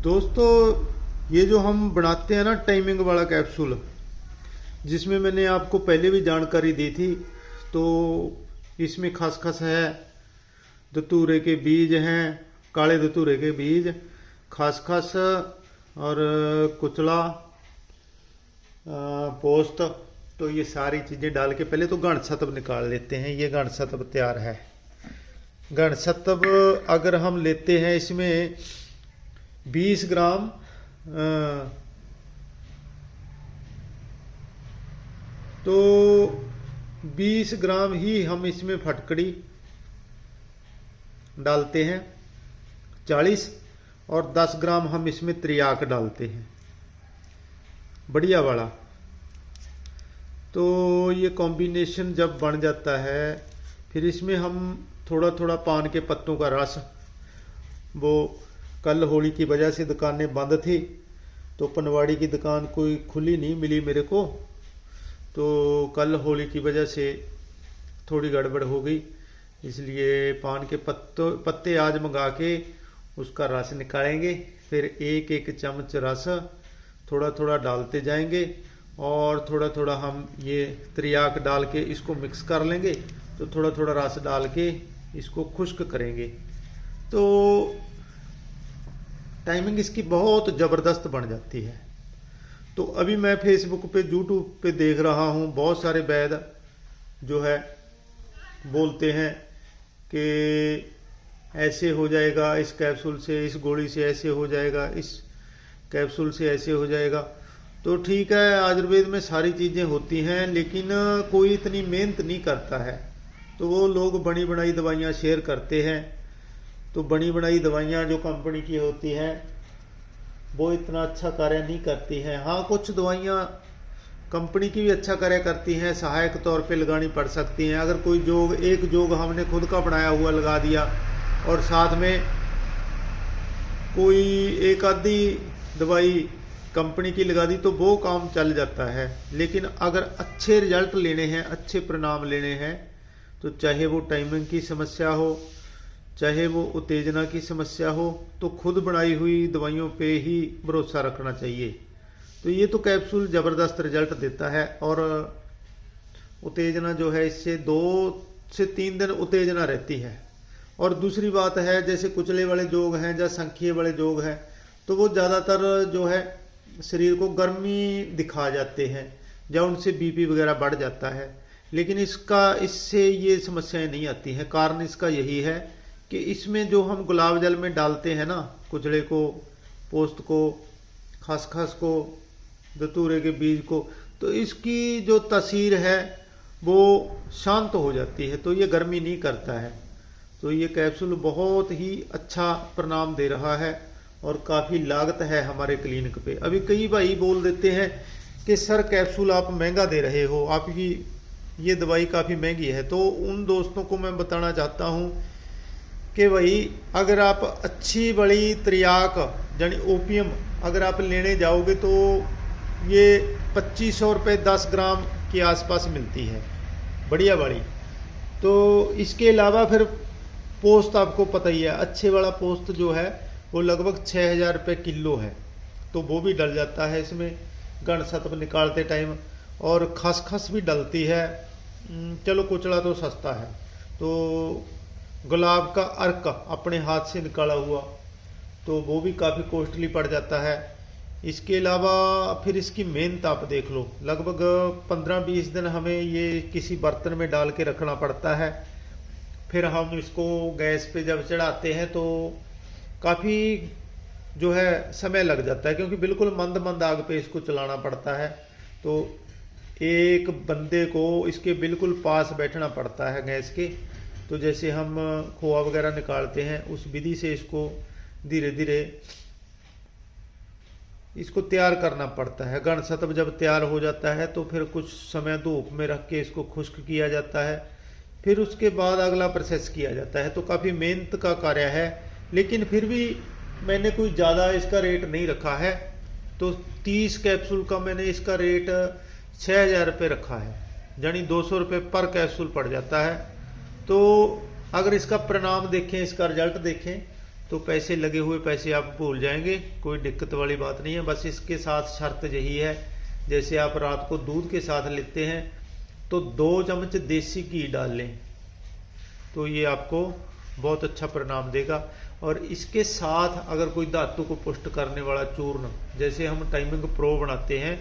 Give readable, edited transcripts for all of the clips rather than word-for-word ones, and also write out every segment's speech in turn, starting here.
दोस्तों, ये जो हम बनाते हैं ना टाइमिंग वाला कैप्सूल, जिसमें मैंने आपको पहले भी जानकारी दी थी, तो इसमें खसखस है, धतूरे के बीज हैं, काले धतूरे के बीज, खसखस और कुचला, पोस्त। तो ये सारी चीज़ें डाल के पहले तो गण सत्व निकाल लेते हैं। ये गण सत्व तैयार है। गण सत्व अगर हम लेते हैं, इसमें 20 ग्राम तो 20 ग्राम ही हम इसमें फटकड़ी डालते हैं, 40, और 10 ग्राम हम इसमें त्रियाक डालते हैं, बढ़िया वाला। तो ये कॉम्बिनेशन जब बन जाता है, फिर इसमें हम थोड़ा थोड़ा पान के पत्तों का रस, वो कल होली की वजह से दुकानें बंद थी, तो पनवाड़ी की दुकान कोई खुली नहीं मिली मेरे को, तो कल होली की वजह से थोड़ी गड़बड़ हो गई, इसलिए पान के पत्ते आज मंगा के उसका रस निकालेंगे। फिर एक एक चम्मच रस थोड़ा थोड़ा डालते जाएंगे, और थोड़ा थोड़ा हम ये त्रियाक डाल के इसको मिक्स कर लेंगे। तो थोड़ा थोड़ा रस डाल के इसको खुश्क करेंगे। तो टाइमिंग इसकी बहुत ज़बरदस्त बन जाती है। तो अभी मैं फेसबुक पे, यूट्यूब पे देख रहा हूँ, बहुत सारे वैद्य जो है बोलते हैं कि ऐसे हो जाएगा इस कैप्सूल से, इस गोली से ऐसे हो जाएगा, इस कैप्सूल से ऐसे हो जाएगा। तो ठीक है, आयुर्वेद में सारी चीज़ें होती हैं, लेकिन कोई इतनी मेहनत नहीं करता है। तो वो लोग बनी बनाई दवाइयाँ शेयर करते हैं। तो बनी बनाई दवाइयाँ जो कंपनी की होती हैं, वो इतना अच्छा कार्य नहीं करती हैं। हाँ, कुछ दवाइयाँ कंपनी की भी अच्छा कार्य करती हैं, सहायक तौर पे लगानी पड़ सकती हैं। अगर कोई एक जोग हमने खुद का बनाया हुआ लगा दिया, और साथ में कोई एक आधी दवाई कंपनी की लगा दी, तो वो काम चल जाता है। लेकिन अगर अच्छे रिजल्ट लेने हैं, अच्छे परिणाम लेने हैं, तो चाहे वो टाइमिंग की समस्या हो, चाहे वो उत्तेजना की समस्या हो, तो खुद बनाई हुई दवाइयों पे ही भरोसा रखना चाहिए। तो ये तो कैप्सूल ज़बरदस्त रिजल्ट देता है, और उत्तेजना जो है, इससे 2 से 3 दिन उत्तेजना रहती है। और दूसरी बात है, जैसे कुचले वाले जोग हैं या संखिए वाले जोग हैं, तो वो ज़्यादातर जो है शरीर को गर्मी दिखा जाते हैं, या उनसे बीपी वगैरह बढ़ जाता है। लेकिन इससे ये समस्याएं नहीं आती हैं। कारण इसका यही है कि इसमें जो हम गुलाब जल में डालते हैं ना, कुचले को, पोस्त को, खसखस को, धतूरे के बीज को, तो इसकी जो तासीर है वो शांत हो जाती है, तो ये गर्मी नहीं करता है। तो ये कैप्सूल बहुत ही अच्छा परिणाम दे रहा है, और काफ़ी लागत है हमारे क्लिनिक पे। अभी कई भाई बोल देते हैं कि सर कैप्सूल आप महंगा दे रहे हो, आपकी ये दवाई काफ़ी महंगी है। तो उन दोस्तों को मैं बताना चाहता हूँ कि भाई, अगर आप अच्छी बड़ी त्रियाक यानी ओपियम अगर आप लेने जाओगे, तो ये 2500 रुपये 10 ग्राम के आसपास मिलती है, बढ़िया बड़ी। तो इसके अलावा फिर पोस्त आपको पता ही है, अच्छे वाला पोस्त जो है वो लगभग 6000 रुपये किलो है, तो वो भी डल जाता है इसमें गण सत्व निकालते टाइम। और खसखस भी डलती है। चलो, कुचला तो सस्ता है। तो गुलाब का अर्क अपने हाथ से निकाला हुआ, तो वो भी काफ़ी कॉस्टली पड़ जाता है। इसके अलावा फिर इसकी मेहनत आप देख लो, लगभग 15-20 दिन हमें ये किसी बर्तन में डाल के रखना पड़ता है। फिर हम इसको गैस पे जब चढ़ाते हैं, तो काफ़ी जो है समय लग जाता है, क्योंकि बिल्कुल मंद मंद आग पे इसको चलाना पड़ता है। तो एक बंदे को इसके बिल्कुल पास बैठना पड़ता है गैस के। तो जैसे हम खोआ वगैरह निकालते हैं, उस विधि से इसको धीरे धीरे इसको तैयार करना पड़ता है। गण सत्व जब तैयार हो जाता है, तो फिर कुछ समय धूप में रख के इसको खुश्क किया जाता है, फिर उसके बाद अगला प्रोसेस किया जाता है। तो काफ़ी मेहनत का कार्य है, लेकिन फिर भी मैंने कोई ज़्यादा इसका रेट नहीं रखा है। तो 30 कैप्सूल का मैंने इसका रेट 6000 रुपये रखा है, यानी 200 रुपये पर कैप्सूल पड़ जाता है। तो अगर इसका परिणाम देखें, इसका रिजल्ट देखें, तो पैसे लगे हुए पैसे आप भूल जाएंगे, कोई दिक्कत वाली बात नहीं है। बस इसके साथ शर्त यही है, जैसे आप रात को दूध के साथ लेते हैं तो 2 चम्मच देसी घी डाल लें, तो ये आपको बहुत अच्छा परिणाम देगा। और इसके साथ अगर कोई धातु को पुष्ट करने वाला चूर्ण, जैसे हम टाइमिंग प्रो बनाते हैं,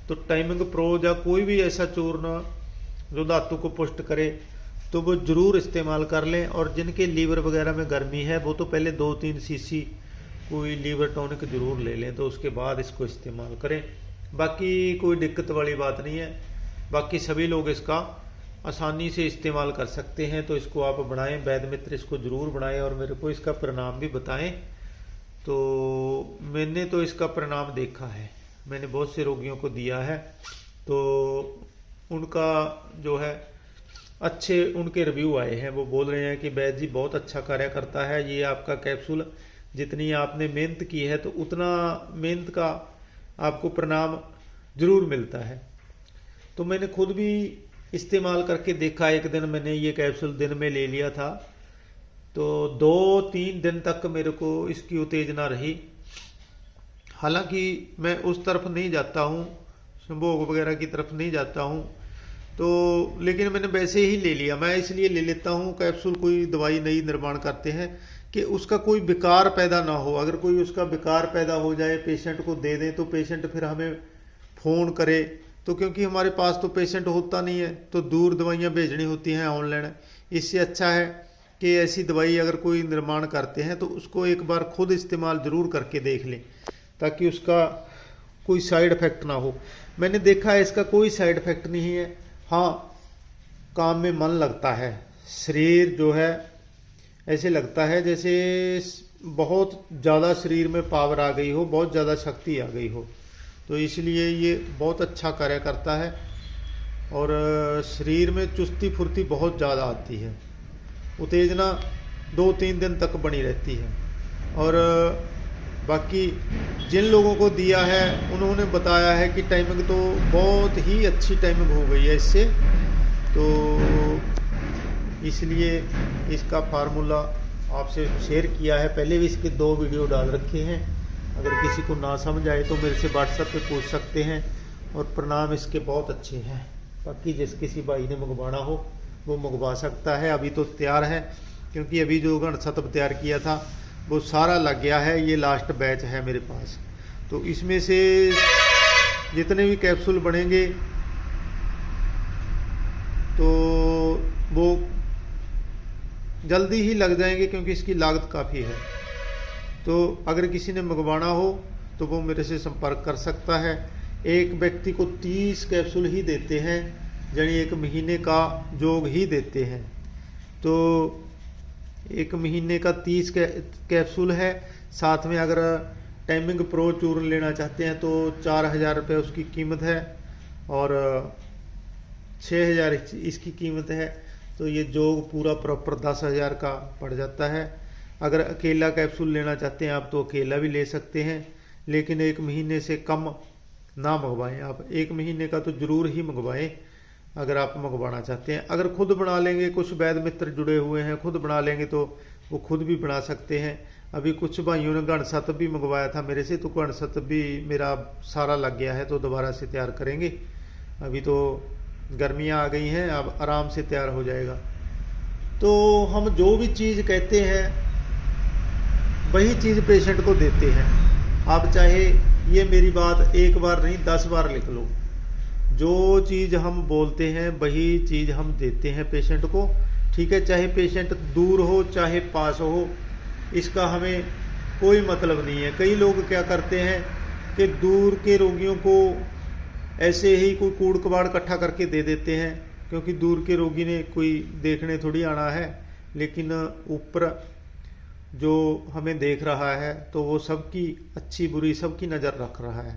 तो टाइमिंग प्रो या कोई भी ऐसा चूर्ण जो धातु को पुष्ट करे तो वो जरूर इस्तेमाल कर लें। और जिनके लीवर वगैरह में गर्मी है वो तो पहले 2-3 सीसी कोई लीवर टॉनिक जरूर ले लें, तो उसके बाद इसको इस्तेमाल करें। बाकी कोई दिक्कत वाली बात नहीं है, बाकी सभी लोग इसका आसानी से इस्तेमाल कर सकते हैं। तो इसको आप बनाएं, वैद्य मित्र इसको ज़रूर बनाएं और मेरे को इसका परिणाम भी बताएं। तो मैंने तो इसका परिणाम देखा है, मैंने बहुत से रोगियों को दिया है, तो उनका जो है अच्छे उनके रिव्यू आए हैं। वो बोल रहे हैं कि वैद्य जी बहुत अच्छा कार्य करता है, ये आपका कैप्सूल जितनी आपने मेहनत की है तो उतना मेहनत का आपको परिणाम जरूर मिलता है। तो मैंने खुद भी इस्तेमाल करके देखा। एक दिन मैंने ये कैप्सूल दिन में ले लिया था, तो 2-3 दिन तक मेरे को इसकी उत्तेजना रही। हालांकि मैं उस तरफ नहीं जाता हूँ, संभोग वगैरह की तरफ नहीं जाता हूँ, तो लेकिन मैंने वैसे ही ले लिया। मैं इसलिए ले लेता हूँ, कैप्सूल कोई दवाई नई निर्माण करते हैं कि उसका कोई विकार पैदा ना हो। अगर कोई उसका विकार पैदा हो जाए, पेशेंट को दे दें, तो पेशेंट फिर हमें फ़ोन करे, तो क्योंकि हमारे पास तो पेशेंट होता नहीं है, तो दूर दवाइयाँ भेजनी होती हैं ऑनलाइन। इससे अच्छा है कि ऐसी दवाई अगर कोई निर्माण करते हैं तो उसको एक बार खुद इस्तेमाल ज़रूर करके देख लें, ताकि उसका कोई साइड इफ़ेक्ट ना हो। मैंने देखा है इसका कोई साइड इफ़ेक्ट नहीं है। हाँ, काम में मन लगता है, शरीर जो है ऐसे लगता है जैसे बहुत ज़्यादा शरीर में पावर आ गई हो, बहुत ज़्यादा शक्ति आ गई हो, तो इसलिए ये बहुत अच्छा कार्य करता है। और शरीर में चुस्ती फुर्ती बहुत ज़्यादा आती है, उत्तेजना 2-3 दिन तक बनी रहती है। और बाकी जिन लोगों को दिया है उन्होंने बताया है कि टाइमिंग तो बहुत ही अच्छी टाइमिंग हो गई है इससे, तो इसलिए इसका फार्मूला आपसे शेयर किया है। पहले भी इसके 2 वीडियो डाल रखे हैं, अगर किसी को ना समझ आए तो मेरे से व्हाट्सएप पे पूछ सकते हैं। और परिणाम इसके बहुत अच्छे हैं। बाकी जिस किसी भाई ने मंगवाना हो वो मंगवा सकता है। अभी तो तैयार है, क्योंकि अभी जो घन सत्व तैयार किया था वो सारा लग गया है। ये लास्ट बैच है मेरे पास, तो इसमें से जितने भी कैप्सूल बनेंगे तो वो जल्दी ही लग जाएंगे, क्योंकि इसकी लागत काफ़ी है। तो अगर किसी ने मंगवाना हो तो वो मेरे से संपर्क कर सकता है। एक व्यक्ति को 30 कैप्सूल ही देते हैं, यानी 1 महीने का जोग ही देते हैं। तो 1 महीने का 30 कैप्सूल है। साथ में अगर टाइमिंग प्रो चूर्ण लेना चाहते हैं तो 4000 रुपये उसकी कीमत है और 6000 इसकी कीमत है। तो ये जोग पूरा प्रॉपर 10,000 का पड़ जाता है। अगर अकेला कैप्सूल लेना चाहते हैं आप तो अकेला भी ले सकते हैं, लेकिन 1 महीने से कम ना मंगवाएं। आप 1 महीने का तो ज़रूर ही मंगवाएं अगर आप मंगवाना चाहते हैं। अगर खुद बना लेंगे, कुछ वैद्य मित्र जुड़े हुए हैं, खुद बना लेंगे तो वो खुद भी बना सकते हैं। अभी कुछ भाइयों ने घन सत्व भी मंगवाया था मेरे से, तो घन सत्व भी मेरा सारा लग गया है, तो दोबारा से तैयार करेंगे। अभी तो गर्मियाँ आ गई हैं, अब आराम से तैयार हो जाएगा। तो हम जो भी चीज़ कहते हैं वही चीज़ पेशेंट को देते हैं। आप चाहे ये मेरी बात 1 बार नहीं 10 बार लिख लो, जो चीज़ हम बोलते हैं वही चीज़ हम देते हैं पेशेंट को, ठीक है। चाहे पेशेंट दूर हो चाहे पास हो, इसका हमें कोई मतलब नहीं है। कई लोग क्या करते हैं कि दूर के रोगियों को ऐसे ही कोई कूड़ कबाड़ इकट्ठा करके दे देते हैं, क्योंकि दूर के रोगी ने कोई देखने थोड़ी आना है, लेकिन ऊपर जो हमें देख रहा है तो वो सबकी अच्छी बुरी सबकी नज़र रख रहा है।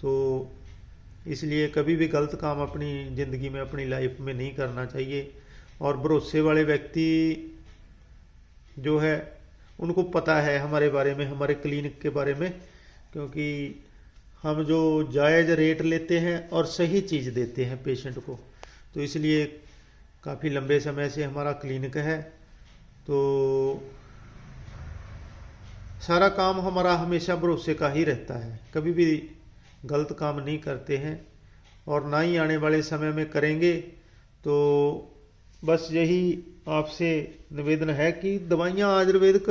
तो इसलिए कभी भी गलत काम अपनी ज़िंदगी में, अपनी लाइफ में नहीं करना चाहिए। और भरोसे वाले व्यक्ति जो है उनको पता है हमारे बारे में, हमारे क्लिनिक के बारे में, क्योंकि हम जो जायज़ रेट लेते हैं और सही चीज़ देते हैं पेशेंट को, तो इसलिए काफ़ी लंबे समय से हमारा क्लिनिक है। तो सारा काम हमारा हमेशा भरोसे का ही रहता है, कभी भी गलत काम नहीं करते हैं और ना ही आने वाले समय में करेंगे। तो बस यही आपसे निवेदन है कि दवाइयाँ आयुर्वेदिक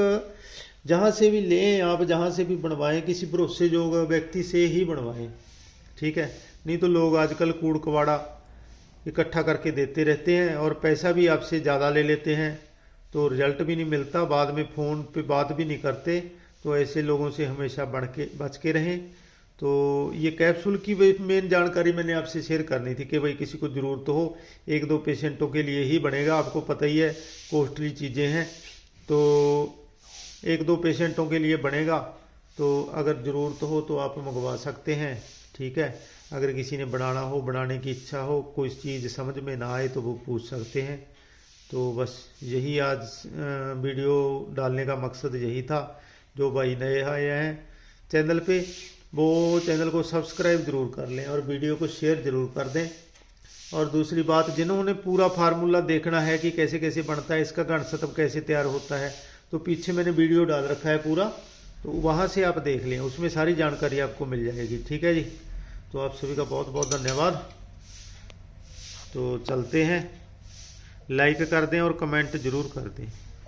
जहाँ से भी लें, आप जहाँ से भी बनवाएं, किसी भरोसेयोग्य व्यक्ति से ही बनवाएं, ठीक है। नहीं तो लोग आजकल कूड़ कबाड़ा इकट्ठा करके देते रहते हैं और पैसा भी आपसे ज़्यादा ले लेते हैं, तो रिजल्ट भी नहीं मिलता, बाद में फ़ोन पे बात भी नहीं करते। तो ऐसे लोगों से हमेशा बच के रहें। तो ये कैप्सूल की मेन जानकारी मैंने आपसे शेयर करनी थी कि भाई किसी को ज़रूरत हो, 1-2 पेशेंटों के लिए ही बनेगा, आपको पता ही है कॉस्टली चीज़ें हैं, तो 1-2 पेशेंटों के लिए बनेगा। तो अगर ज़रूरत हो तो आप मंगवा सकते हैं, ठीक है। अगर किसी ने बनाना हो, बनाने की इच्छा हो, कोई चीज़ समझ में ना आए तो वो पूछ सकते हैं। तो बस यही आज वीडियो डालने का मकसद यही था। जो भाई नए आए हैं चैनल पे वो चैनल को सब्सक्राइब ज़रूर कर लें और वीडियो को शेयर ज़रूर कर दें। और दूसरी बात, जिन्होंने पूरा फार्मूला देखना है कि कैसे कैसे बनता है, इसका घनत्व कैसे तैयार होता है, तो पीछे मैंने वीडियो डाल रखा है पूरा, तो वहाँ से आप देख लें, उसमें सारी जानकारी आपको मिल जाएगी, ठीक है जी। तो आप सभी का बहुत बहुत धन्यवाद। तो चलते हैं, लाइक कर दें और कमेंट ज़रूर कर दें।